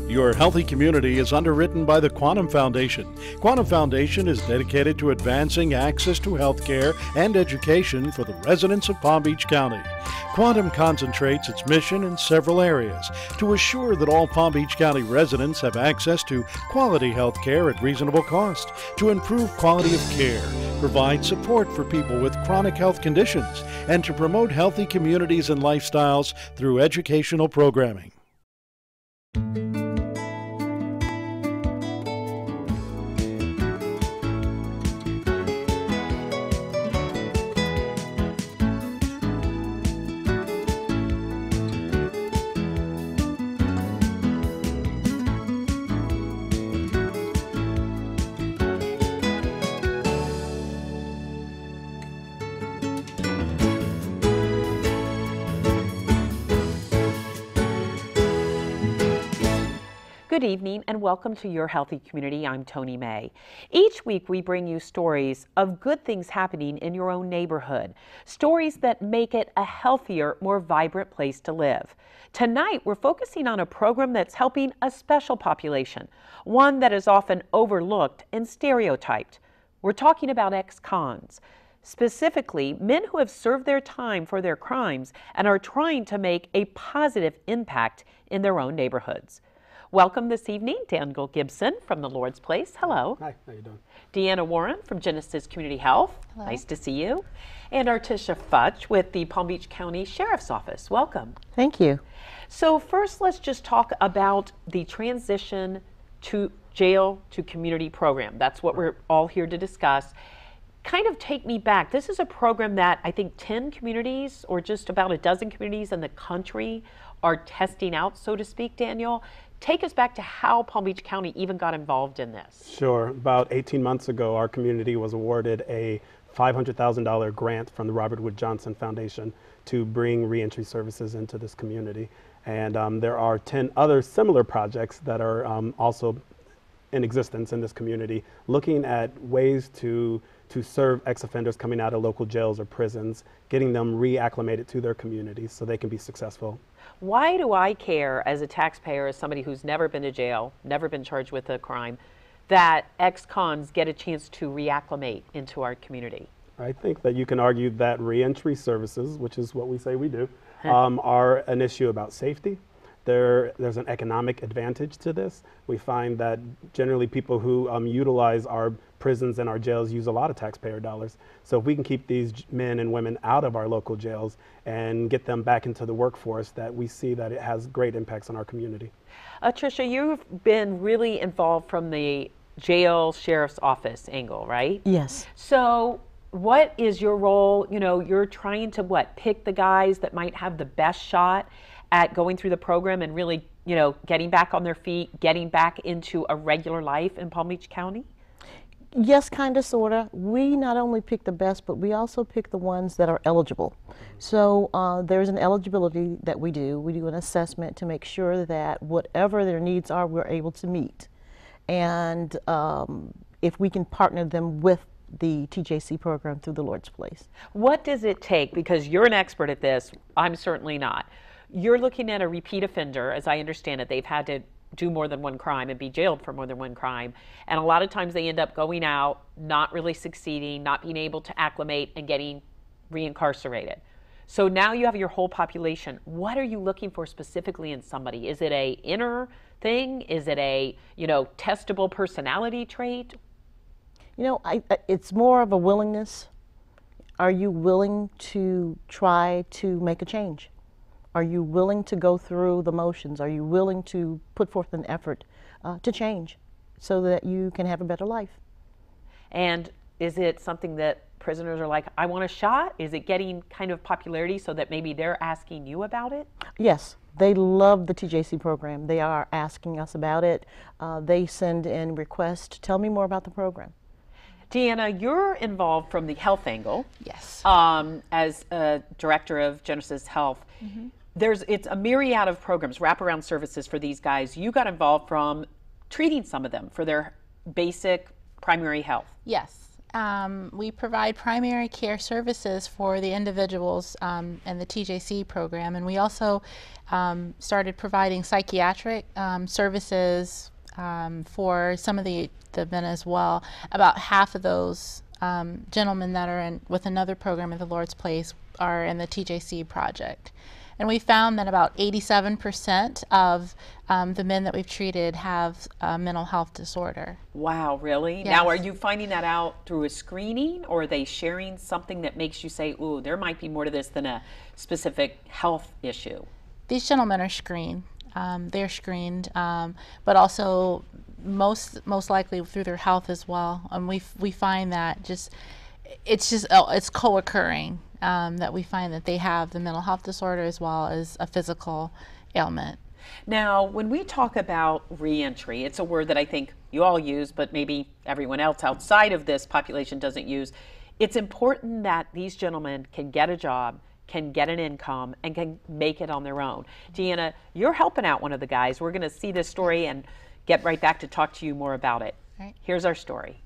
Your Healthy Community is underwritten by the Quantum Foundation. Quantum Foundation is dedicated to advancing access to health care and education for the residents of Palm Beach County. Quantum concentrates its mission in several areas to assure that all Palm Beach County residents have access to quality health care at reasonable cost, to improve quality of care, provide support for people with chronic health conditions, and to promote healthy communities and lifestyles through educational programming. Good evening and welcome to Your Healthy Community. I'm Toni May. Each week we bring you stories of good things happening in your own neighborhood, stories that make it a healthier, more vibrant place to live. Tonight we're focusing on a program that's helping a special population, one that is often overlooked and stereotyped. We're talking about ex-cons, specifically men who have served their time for their crimes and are trying to make a positive impact in their own neighborhoods. Welcome this evening, Daniel Gibson from the Lord's Place. Hello. Hi, how you doing? Deanna Warren from Genesis Community Health. Hello. Nice to see you. And Articia Futch with the Palm Beach County Sheriff's Office. Welcome. Thank you. So first, let's just talk about the transition to jail to community program. That's what we're all here to discuss. Kind of take me back. This is a program that I think 10 communities or just about a dozen communities in the country are testing out, so to speak, Daniel. Take us back to how Palm Beach County even got involved in this. Sure. About 18 months ago, our community was awarded a $500,000 grant from the Robert Wood Johnson Foundation to bring reentry services into this community. And there are 10 other similar projects that are also in existence in this community, looking at ways to serve ex-offenders coming out of local jails or prisons, getting them reacclimated to their communities so they can be successful. Why do I care as a taxpayer, as somebody who's never been to jail, never been charged with a crime, that ex-cons get a chance to reacclimate into our community? I think that you can argue that reentry services, which is what we say we do, are an issue about safety. There's an economic advantage to this. We find that generally people who utilize our prisons and our jails use a lot of taxpayer dollars. So if we can keep these men and women out of our local jails and get them back into the workforce, that we see that it has great impacts on our community. Tricia, you've been really involved from the jail sheriff's office angle, right? Yes. So what is your role? You know, you're trying to pick the guys that might have the best shot at going through the program and really, getting back on their feet, getting back into a regular life in Palm Beach County? Yes, kind of, sort of. We not only pick the best, but we also pick the ones that are eligible. So there's an eligibility that we do. We do an assessment to make sure that whatever their needs are, we're able to meet. And if we can partner them with the TJC program through the Lord's Place. What does it take? Because you're an expert at this, I'm certainly not. You're looking at a repeat offender, as I understand it. They've had to do more than one crime and be jailed for more than one crime. And a lot of times they end up going out, not really succeeding, not being able to acclimate and getting reincarcerated. So now you have your whole population. What are you looking for specifically in somebody? Is it a inner thing? Is it a, testable personality trait? It's more of a willingness. Are you willing to try to make a change? Are you willing to go through the motions? Are you willing to put forth an effort to change so that you can have a better life? And is it something that prisoners are like, I want a shot? Is it getting kind of popularity so that maybe they're asking you about it? Yes, they love the TJC program. They are asking us about it. They send in requests, tell me more about the program. Deanna, you're involved from the health angle. Yes. As a director of Genesis Health. Mm-hmm. It's a myriad of programs, wraparound services for these guys. You got involved from treating some of them for their basic primary health. Yes. We provide primary care services for the individuals in the TJC program, and we also started providing psychiatric services for some of the men as well. About half of those gentlemen that are with another program at the Lord's Place are in the TJC Project. And we found that about 87% of the men that we've treated have a mental health disorder. Wow, really? Yes. Now, are you finding that out through a screening, or are they sharing something that makes you say, ooh, there might be more to this than a specific health issue? These gentlemen are screened. They're screened, but also most likely through their health as well. And we find that it's co-occurring. That we find that they have the mental health disorder as well as a physical ailment. Now, when we talk about reentry, it's a word that I think you all use, but maybe everyone else outside of this population doesn't use. It's important that these gentlemen can get a job, can get an income, and can make it on their own. Deanna, you're helping out one of the guys. We're going to see this story and get right back to talk to you more about it. Right. Here's our story.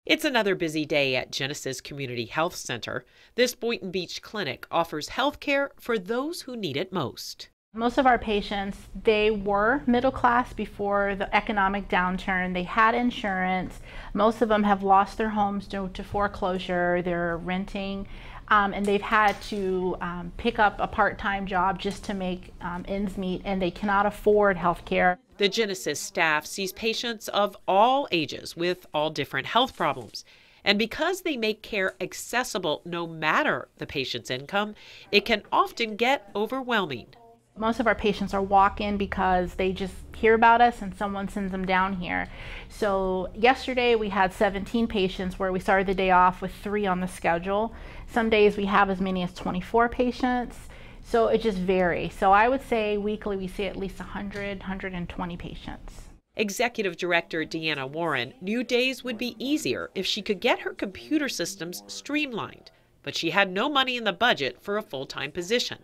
It's another busy day at Genesis Community Health Center. This Boynton Beach clinic offers health care for those who need it most. Most of our patients, they were middle class before the economic downturn. They had insurance. Most of them have lost their homes due to foreclosure. They're renting, and they've had to pick up a part-time job just to make ends meet, and they cannot afford health care. The Genesis staff sees patients of all ages with all different health problems. And because they make care accessible no matter the patient's income, it can often get overwhelming. Most of our patients are walk-in because they just hear about us and someone sends them down here. So yesterday we had 17 patients where we started the day off with 3 on the schedule. Some days we have as many as 24 patients. So it just varies. So I would say weekly we see at least 100, 120 patients. Executive Director Deanna Warren knew days would be easier if she could get her computer systems streamlined, but she had no money in the budget for a full-time position.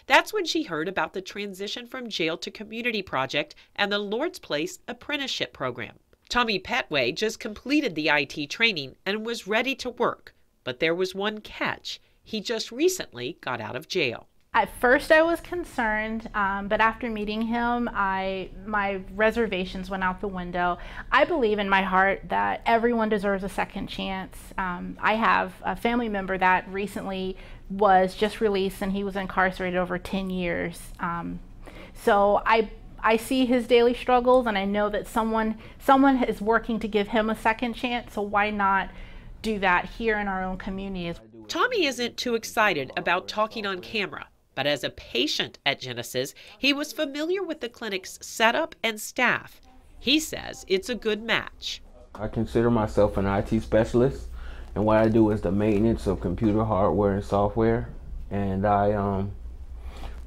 That's when she heard about the Transition from Jail to Community Project and the Lord's Place apprenticeship program. Tommy Petway just completed the IT training and was ready to work, but there was one catch. He just recently got out of jail. At first I was concerned, but after meeting him, my reservations went out the window. I believe in my heart that everyone deserves a second chance. I have a family member that recently was just released and he was incarcerated over 10 years. So I see his daily struggles, and I know that someone is working to give him a second chance, so why not do that here in our own community? Tommy isn't too excited about talking on camera. But as a patient at Genesis, he was familiar with the clinic's setup and staff. He says it's a good match. I consider myself an IT specialist, and what I do is the maintenance of computer hardware and software, and I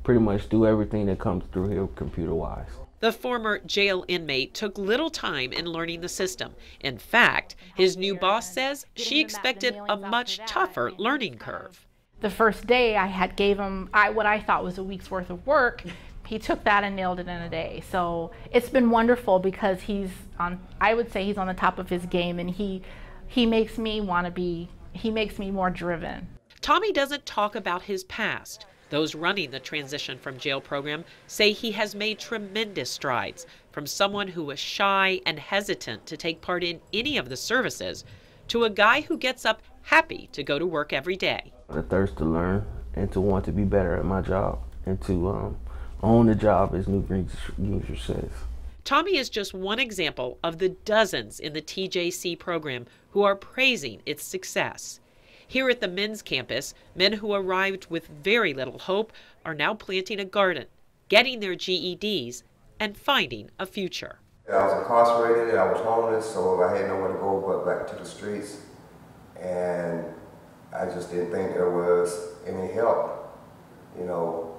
pretty much do everything that comes through here computer-wise. The former jail inmate took little time in learning the system. In fact, his new boss says she expected a much tougher learning curve. The first day I gave him what I thought was a week's worth of work. He took that and nailed it in a day. So it's been wonderful because I would say he's on the top of his game, and he makes me more driven. Tommy doesn't talk about his past. Those running the Transition from Jail program say he has made tremendous strides, from someone who was shy and hesitant to take part in any of the services to a guy who gets up happy to go to work every day. The thirst to learn and to want to be better at my job and to own the job, as New Greener says. Tommy is just one example of the dozens in the TJC program who are praising its success. Here at the men's campus, men who arrived with very little hope are now planting a garden, getting their GEDs, and finding a future. I was incarcerated, I was homeless, so I had nowhere to go but back to the streets. And I just didn't think there was any help, you know.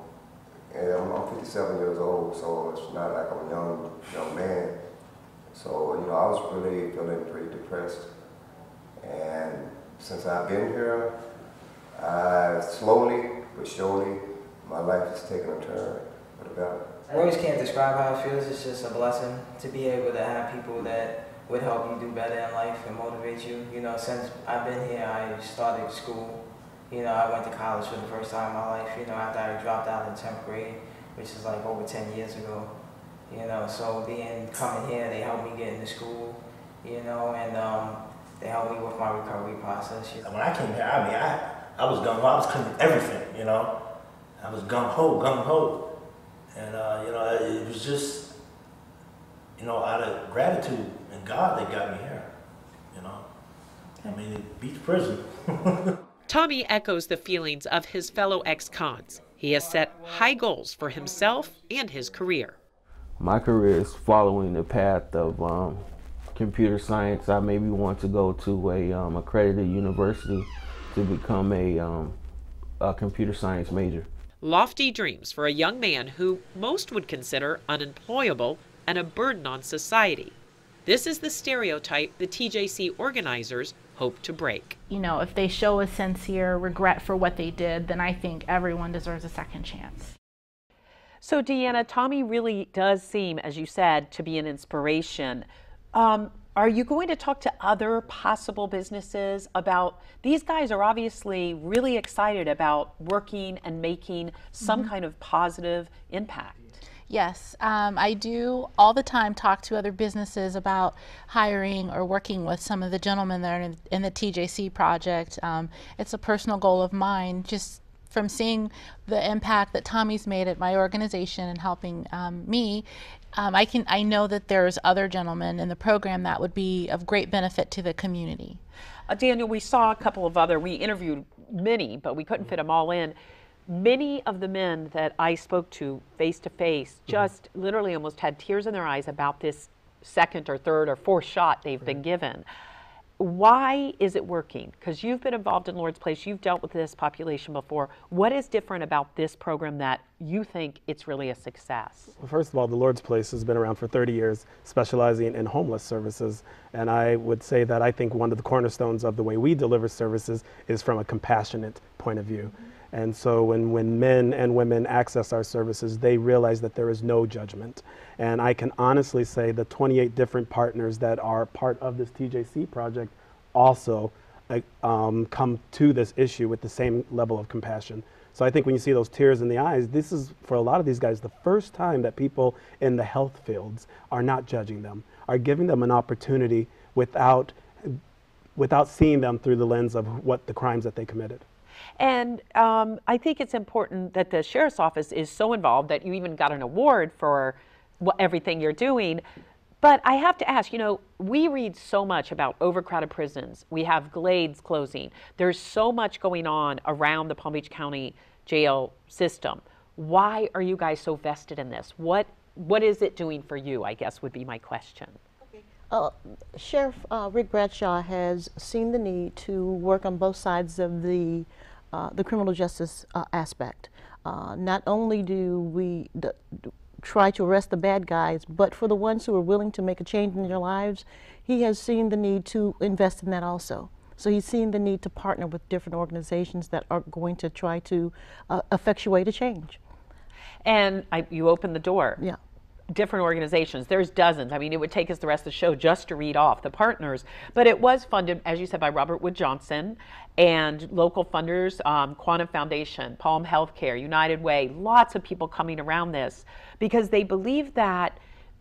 And I'm 57 years old, so it's not like I'm a young man. So, you know, I was really feeling pretty depressed. And since I've been here, slowly but surely, my life has taken a turn for the better. I always can't describe how it feels. It's just a blessing to be able to have people that would help you do better in life and motivate you. You know, since I've been here, I started school. You know, I went to college for the first time in my life, you know, after I dropped out in 10th grade, which is like over 10 years ago. You know, so coming here, they helped me get into school, you know, and they helped me with my recovery process. You know. When I came here, I mean, I was gung-ho, I was cleaning everything, you know. I was gung-ho. And, you know, it was just, you know, out of gratitude and God that got me here, you know. I mean, it beats prison. Tommy echoes the feelings of his fellow ex-cons. He has set high goals for himself and his career. My career is following the path of computer science. I maybe want to go to a accredited university to become a computer science major. Lofty dreams for a young man who most would consider unemployable and a burden on society. This is the stereotype the TJC organizers hope to break. You know, if they show a sincere regret for what they did, then I think everyone deserves a second chance. So Deanna, Tommy really does seem, as you said, to be an inspiration. Are you going to talk to other possible businesses about, these guys are obviously really excited about working and making some kind of positive impact? Yes, I do all the time talk to other businesses about hiring or working with some of the gentlemen that are in the TJC Project. It's a personal goal of mine, just from seeing the impact that Tommy's made at my organization and helping me. I know that there's other gentlemen in the program that would be of great benefit to the community. Daniel, we saw a couple of other, we interviewed many, but we couldn't fit them all in. Many of the men that I spoke to face to face just literally almost had tears in their eyes about this second or third or fourth shot they've been given. Why is it working? Because you've been involved in Lord's Place, you've dealt with this population before. What is different about this program that you think it's really a success? Well, first of all, the Lord's Place has been around for 30 years, specializing in homeless services. And I would say that I think one of the cornerstones of the way we deliver services is from a compassionate point of view. And so when men and women access our services, they realize that there is no judgment. And I can honestly say the 28 different partners that are part of this TJC project also come to this issue with the same level of compassion. So I think when you see those tears in the eyes, this is, for a lot of these guys, the first time that people in the health fields are not judging them, are giving them an opportunity without seeing them through the lens of what the crimes that they committed. And I think it's important that the Sheriff's Office is so involved that you even got an award for everything you're doing. But I have to ask, you know, we read so much about overcrowded prisons. We have Glades closing. There's so much going on around the Palm Beach County jail system. Why are you guys so vested in this? What is it doing for you, I guess would be my question. Sheriff Ric Bradshaw has seen the need to work on both sides of the criminal justice aspect. Not only do we try to arrest the bad guys, but for the ones who are willing to make a change in their lives, he has seen the need to invest in that also. So he's seen the need to partner with different organizations that are going to try to effectuate a change. And you opened the door. Yeah. Different organizations, there's dozens. I mean, it would take us the rest of the show just to read off the partners, but it was funded, as you said, by Robert Wood Johnson and local funders, Quantum Foundation, Palm Healthcare, United Way, lots of people coming around this because they believe that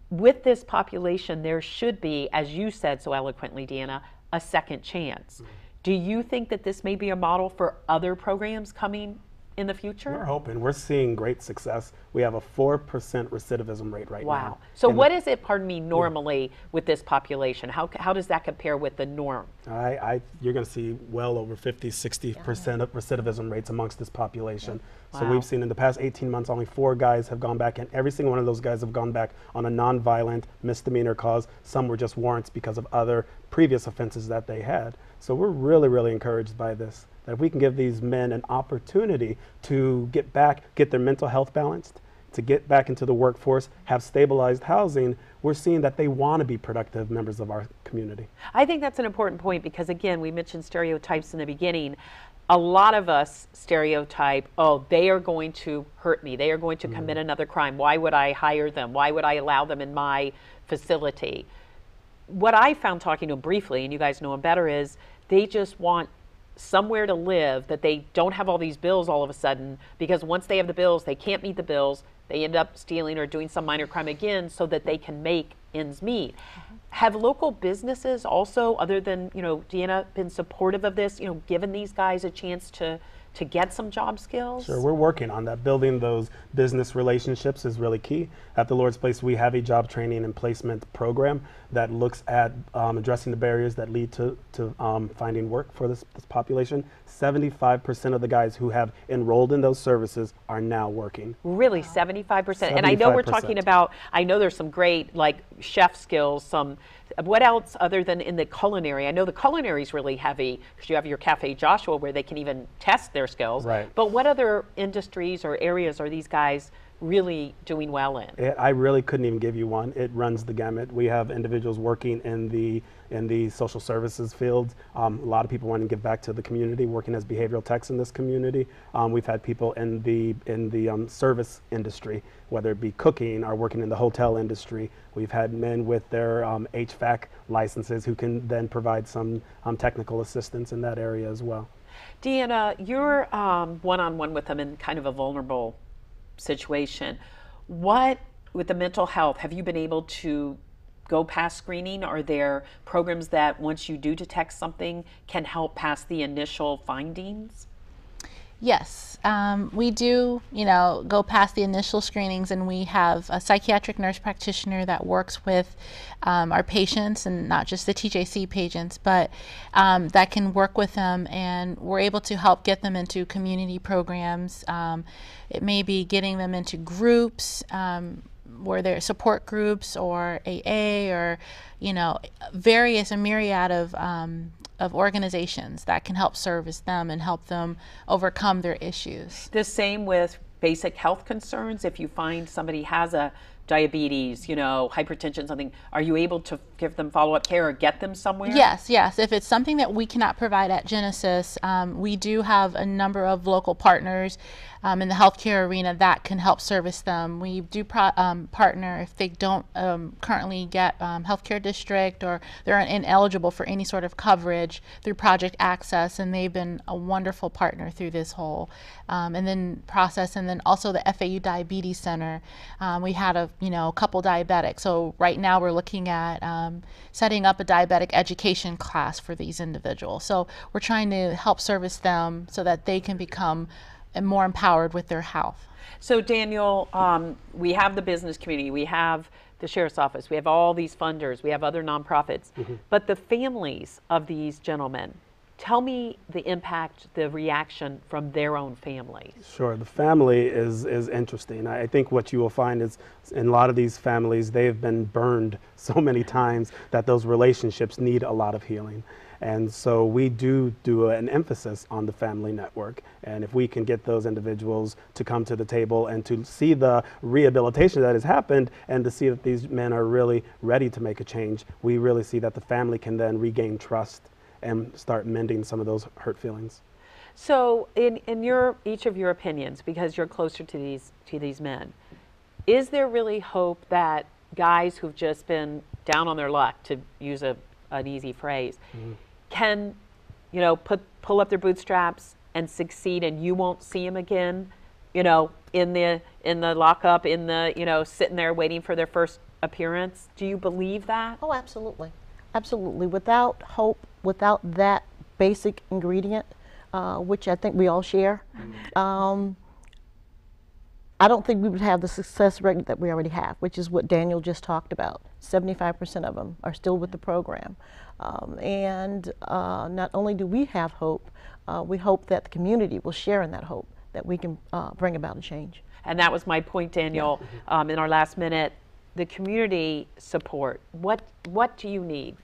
with this population, there should be, as you said so eloquently, Deanna, a second chance. Do you think that this may be a model for other programs coming in the future? We're hoping. We're seeing great success. We have a 4% recidivism rate right now. Wow. So what is it, pardon me, normally with this population? How does that compare with the norm? You're going to see well over 50, 60% of recidivism rates amongst this population. Wow. So we've seen in the past 18 months, only 4 guys have gone back, and every single one of those guys have gone back on a non-violent misdemeanor cause. Some were just warrants because of other previous offenses that they had. So we're really, really encouraged by this. That if we can give these men an opportunity to get their mental health balanced, to get back into the workforce, have stabilized housing, we're seeing that they want to be productive members of our community. I think that's an important point because, again, we mentioned stereotypes in the beginning. A lot of us stereotype, oh, they are going to hurt me. They are going to commit another crime. Why would I hire them? Why would I allow them in my facility? what I found talking to them briefly, and you guys know them better, is they just want somewhere to live, that they don't have all these bills all of a sudden, because once they have the bills, they can't meet the bills. They end up stealing or doing some minor crime again so that they can make ends meet. Have local businesses also, other than, Deanna, been supportive of this, given these guys a chance to get some job skills? Sure, we're working on that. Building those business relationships is really key. At the Lord's Place, we have a job training and placement program that looks at addressing the barriers that lead to finding work for this population. 75% of the guys who have enrolled in those services are now working. Really, 75%? And I know we're talking about, I know there's some great like chef skills, what else other than in the culinary? I know the culinary is really heavy because you have your Cafe Joshua where they can even test their skills. Right. But what other industries or areas are these guys really doing well in? I really couldn't even give you one. It runs the gamut. We have individuals working in the social services field. A lot of people want to give back to the community, working as behavioral techs in this community. We've had people in the service industry, whether it be cooking or working in the hotel industry. We've had men with their HVAC licenses who can then provide some technical assistance in that area as well. Deanna, you're one-on-one with them in kind of a vulnerable situation. What, with the mental health, have you been able to go past screening? Are there programs that once you do detect something can help past the initial findings? Yes, we do, go past the initial screenings, and we have a psychiatric nurse practitioner that works with our patients, and not just the TJC patients, but that can work with them, and we're able to help get them into community programs. It may be getting them into groups, where they're support groups or AA or, a myriad of organizations that can help service them and help them overcome their issues. The same with basic health concerns. If you find somebody has a diabetes, hypertension, something, are you able to give them follow-up care or get them somewhere? Yes. If it's something that we cannot provide at Genesis, we do have a number of local partners in the healthcare arena that can help service them. We do partner if they don't currently get healthcare district or they're ineligible for any sort of coverage through Project Access, and they've been a wonderful partner through this whole and then process. And then also the FAU Diabetes Center. We had a couple diabetics, so right now we're looking at setting up a diabetic education class for these individuals. So we're trying to help service them so that they can become more empowered with their health. So Daniel, we have the business community, we have the sheriff's office, we have all these funders, we have other nonprofits, but the families of these gentlemen, tell me the impact, the reaction from their own families. Sure, the family is interesting. I think what you will find is in a lot of these families, they've been burned so many times that those relationships need a lot of healing. And so we do an emphasis on the family network. And if we can get those individuals to come to the table and to see the rehabilitation that has happened and to see that these men are really ready to make a change, we really see that the family can then regain trust and start mending some of those hurt feelings. So in each of your opinions, because you're closer to these men, is there really hope that guys who've just been down on their luck, to use an easy phrase, can pull up their bootstraps and succeed, and you won't see them again, in the lockup, sitting there waiting for their first appearance? Do you believe that? Oh, absolutely. Absolutely. Without hope, without that basic ingredient, which I think we all share, I don't think we would have the success rate that we already have, which is what Daniel just talked about. 75% of them are still with the program. And not only do we have hope, we hope that the community will share in that hope, that we can bring about a change. And that was my point, Daniel, in our last minute. The community support, what do you need?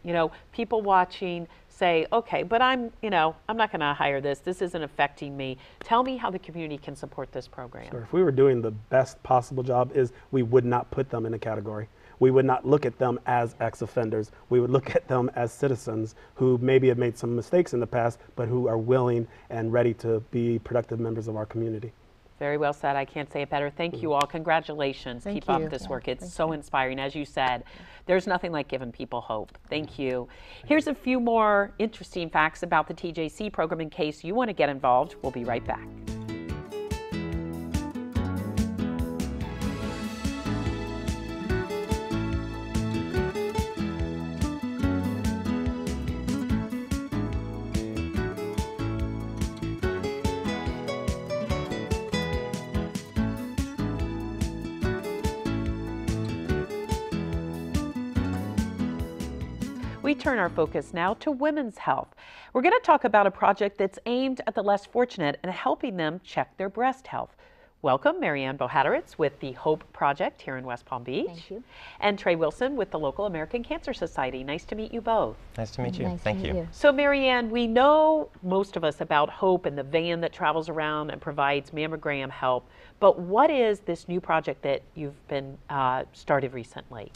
People watching say, okay, but I'm not going to hire this. This isn't affecting me. Tell me how the community can support this program. Sure. If we were doing the best possible job, we would not put them in a category. We would not look at them as ex-offenders. We would look at them as citizens who maybe have made some mistakes in the past, but who are willing and ready to be productive members of our community. Very well said. I can't say it better. Thank you all. Congratulations. Thank Keep up you. this Yeah, work. It's thank so you. inspiring. As you said, there's nothing like giving people hope. Thank you. Here's a few more interesting facts about the TJC program in case you want to get involved. We'll be right back. We turn our focus now to women's health. We're going to talk about a project that's aimed at the less fortunate and helping them check their breast health. Welcome, Marianne Bohaderitz with the Hope Project here in West Palm Beach. Thank you. And Trey Wilson with the local American Cancer Society. Nice to meet you both. Nice to meet you. Nice Thank to meet you. So Marianne, we know, most of us, about Hope and the van that travels around and provides mammogram help, but what is this new project that you've been started recently?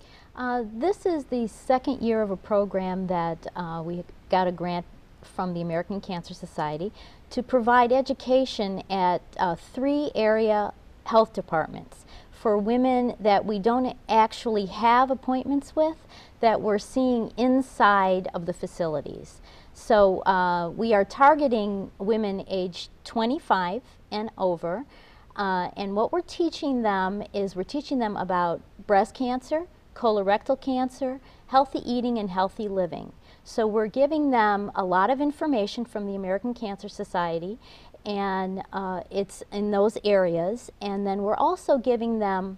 This is the second year of a program that we got a grant from the American Cancer Society to provide education at 3 area health departments for women that we don't actually have appointments with, that we're seeing inside of the facilities. So we are targeting women aged 25 and over, and what we're teaching them is we're teaching them about breast cancer, colorectal cancer, healthy eating, and healthy living. So we're giving them a lot of information from the American Cancer Society, and it's in those areas. And then we're also giving them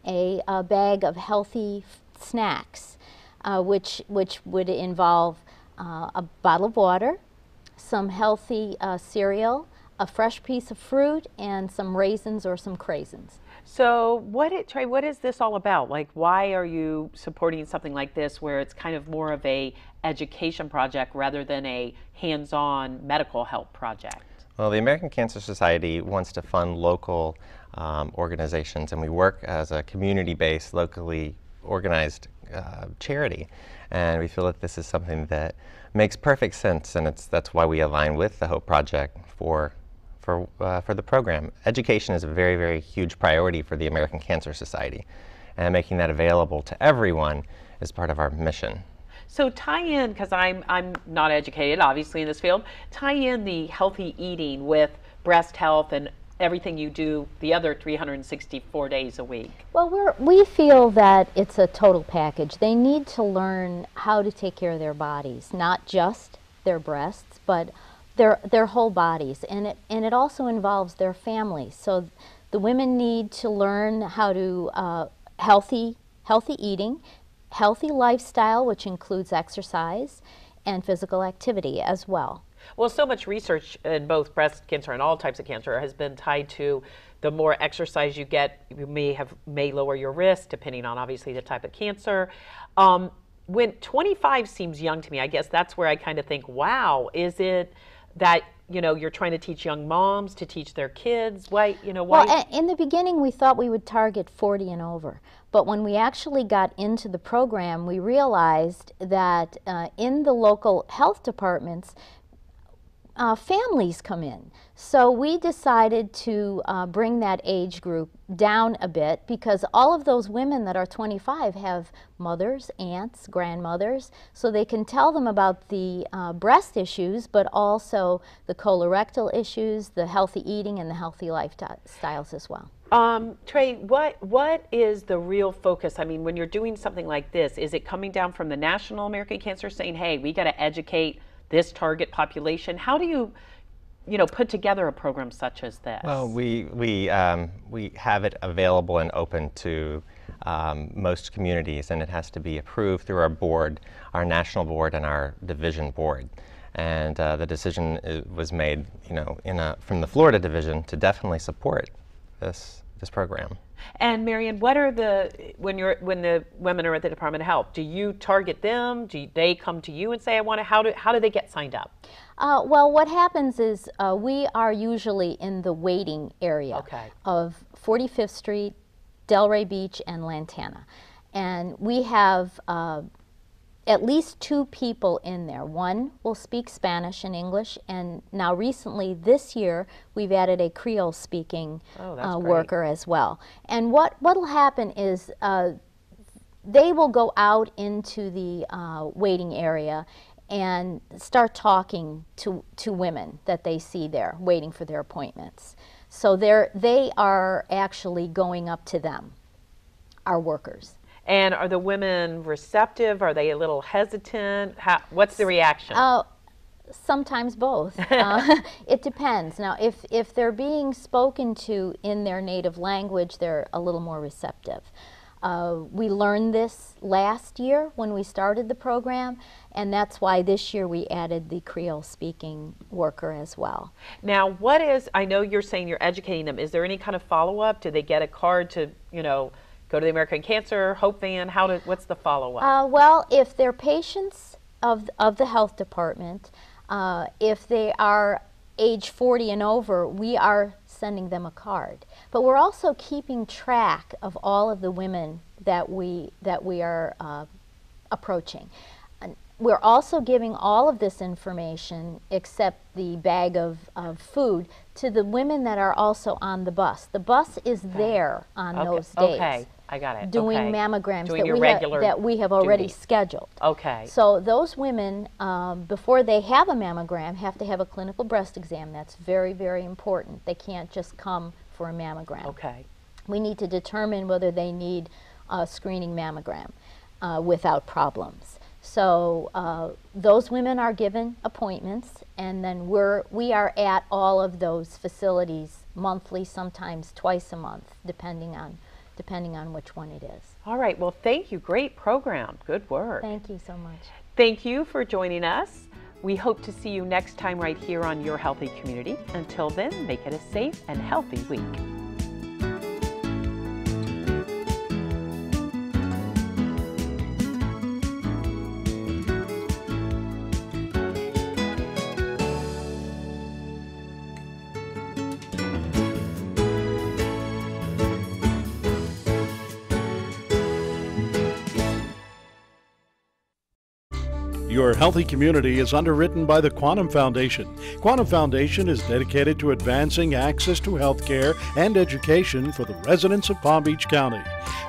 a bag of healthy snacks, which would involve a bottle of water, some healthy cereal, a fresh piece of fruit, and some raisins or some craisins. So Trey, what is this all about? Like, why are you supporting something like this where it's kind of more of a education project rather than a hands-on medical help project? Well, the American Cancer Society wants to fund local organizations, and we work as a community-based, locally organized charity. And we feel that this is something that makes perfect sense, and that's why we align with the Hope Project for the program. Education is a very, very huge priority for the American Cancer Society, and making that available to everyone is part of our mission. So tie in, because I'm not educated, obviously, in this field, tie in the healthy eating with breast health and everything you do the other 364 days a week. Well, we feel that it's a total package. They need to learn how to take care of their bodies, not just their breasts, but their whole bodies, and it also involves their families. So the women need to learn how to healthy eating, healthy lifestyle, which includes exercise and physical activity as well. Well, so much research in both breast cancer and all types of cancer has been tied to the more exercise you get, you may lower your risk, depending on obviously the type of cancer. When 25 seems young to me, I guess that's where I kind of think, wow, is it that you're trying to teach young moms to teach their kids? Why? Well, in the beginning we thought we would target 40 and over, but when we actually got into the program, we realized that in the local health departments, families come in. So we decided to bring that age group down a bit, because all of those women that are 25 have mothers, aunts, grandmothers, so they can tell them about the breast issues, but also the colorectal issues, the healthy eating, and the healthy lifestyles as well. Trey, what is the real focus? I mean, when you're doing something like this, is it coming down from the National American Cancer saying, hey, we got to educate this target population? How do you put together a program such as this? Well, we have it available and open to most communities, and it has to be approved through our board, our national board and our division board. And the decision was made, from the Florida division to definitely support this program. And Marianne, what are when the women are at the Department of Health, do you target them? Do they come to you and say, I want to, how do they get signed up? Well, what happens is we are usually in the waiting area of 45th Street, Delray Beach, and Lantana. And we have at least 2 people in there. One will speak Spanish and English, and now recently this year we've added a Creole speaking worker as well. And what'll happen is they will go out into the waiting area and start talking to women that they see there waiting for their appointments. So they are actually going up to them, our workers. And are the women receptive? Are they a little hesitant? What's the reaction? Sometimes both. It depends. Now, if they're being spoken to in their native language, they're a little more receptive. We learned this last year when we started the program, and that's why this year we added the Creole speaking worker as well. Now, I know you're saying you're educating them. Is there any kind of follow-up? Do they get a card to, go to the American Cancer, Hope Van? What's the follow-up? Well, if they're patients of the health department, if they are age 40 and over, we are sending them a card. But we're also keeping track of all of the women that we are approaching. We're also giving all of this information, except the bag of food, to the women that are also on the bus. The bus is there on those days. Okay, I got it. Doing mammograms that we have already scheduled. Okay. So those women, before they have a mammogram, have to have a clinical breast exam. That's very, very important. They can't just come for a mammogram. Okay. We need to determine whether they need a screening mammogram without problems. So those women are given appointments, and then we are at all of those facilities monthly, sometimes twice a month, depending on which one it is. All right. Well, thank you. Great program. Good work. Thank you so much. Thank you for joining us. We hope to see you next time right here on Your Healthy Community. Until then, make it a safe and healthy week. Your Healthy Community is underwritten by the Quantum Foundation. Quantum Foundation is dedicated to advancing access to health care and education for the residents of Palm Beach County.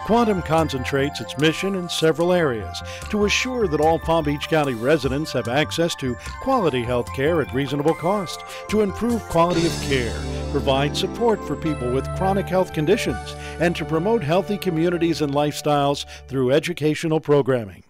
Quantum concentrates its mission in several areas to assure that all Palm Beach County residents have access to quality health care at reasonable cost, to improve quality of care, provide support for people with chronic health conditions, and to promote healthy communities and lifestyles through educational programming.